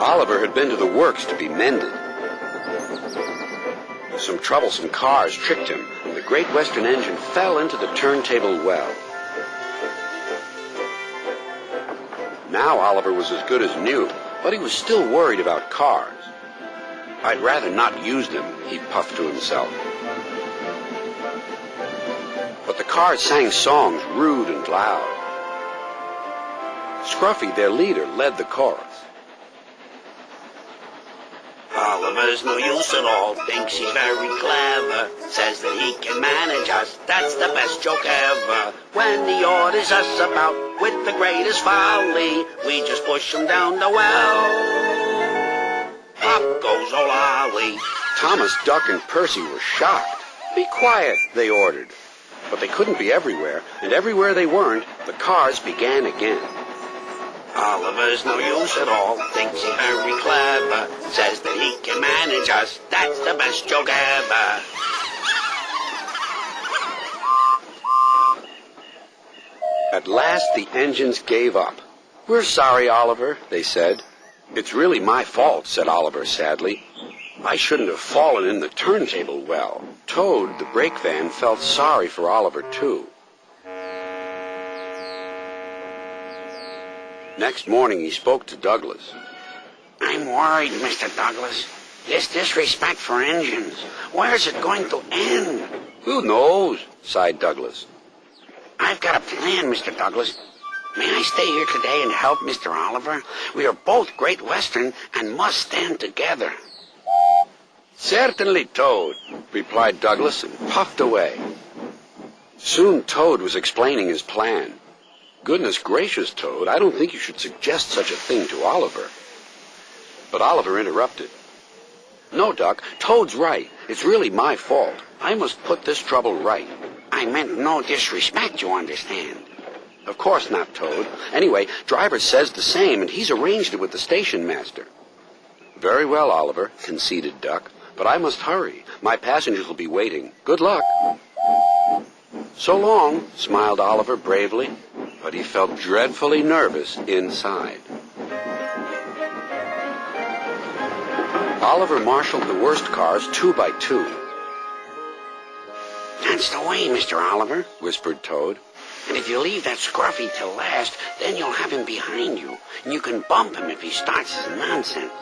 Oliver had been to the works to be mended. Some troublesome cars tricked him, and the Great Western engine fell into the turntable well. Now Oliver was as good as new, but he was still worried about cars. "I'd rather not use them," he puffed to himself. But the cars sang songs rude and loud. Scruffy, their leader, led the chorus. Oliver's no use at all, thinks he's very clever, says that he can manage us, that's the best joke ever. When he orders us about with the greatest folly, we just push him down the well. Up goes old Ollie. Thomas, Duck, and Percy were shocked. "Be quiet," they ordered. But they couldn't be everywhere, and everywhere they weren't, the cars began again. Oliver's no use at all, thinks he's very clever, says that he can manage us, that's the best joke ever. At last the engines gave up. "We're sorry, Oliver," they said. "It's really my fault," said Oliver sadly. "I shouldn't have fallen in the turntable well." Toad, the brake van, felt sorry for Oliver, too. Next morning he spoke to Douglas. "I'm worried, Mr. Douglas. This disrespect for engines, where's it going to end?" "Who knows?" sighed Douglas. "I've got a plan, Mr. Douglas. May I stay here today and help Mr. Oliver? We are both Great Western and must stand together." "Certainly, Toad," replied Douglas and puffed away. Soon Toad was explaining his plan. "Goodness gracious, Toad, I don't think you should suggest such a thing to Oliver." But Oliver interrupted. "No, Duck, Toad's right. It's really my fault. I must put this trouble right." "I meant no disrespect, you understand." "Of course not, Toad. Anyway, Driver says the same, and he's arranged it with the station master." "Very well, Oliver," conceded Duck, "but I must hurry. My passengers will be waiting. Good luck." "So long," smiled Oliver bravely, but he felt dreadfully nervous inside. Oliver marshaled the worst cars 2 by 2. "That's the way, Mr. Oliver," whispered Toad. "And if you leave that Scruffy till last, then you'll have him behind you, and you can bump him if he starts his nonsense."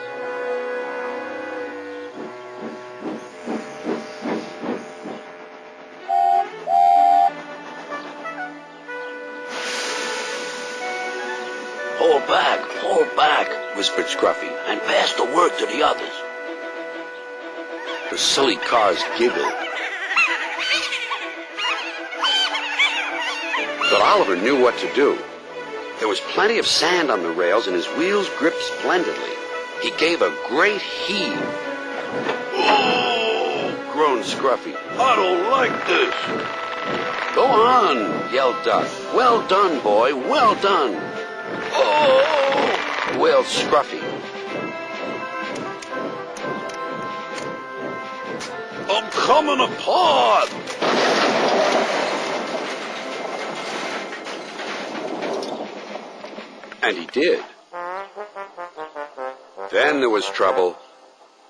Hold back, whispered Scruffy. and pass the word to the others." The silly cars giggled. But Oliver knew what to do. There was plenty of sand on the rails, and his wheels gripped splendidly. He gave a great heave. "Oh!" Groaned Scruffy. "I don't like this." "Go on," yelled Duck. "Well done, boy, well done." "Oh!" wailed Scruffy. "I'm coming apart." And he did. Then there was trouble.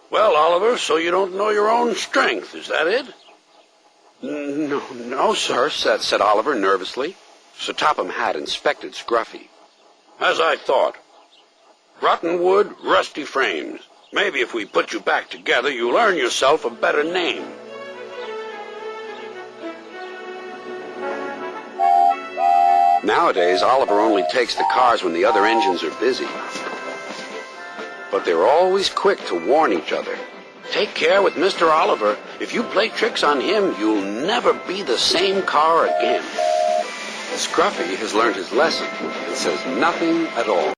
"Well, Oliver, so you don't know your own strength, is that it?" No, sir," said Oliver nervously. Sir Topham Hatt inspected Scruffy. "As I thought. Rotten wood, rusty frames. Maybe if we put you back together, you'll earn yourself a better name." Nowadays, Oliver only takes the cars when the other engines are busy. But they're always quick to warn each other. "Take care with Mr. Oliver. If you play tricks on him, you'll never be the same car again." Scruffy has learned his lesson and says nothing at all.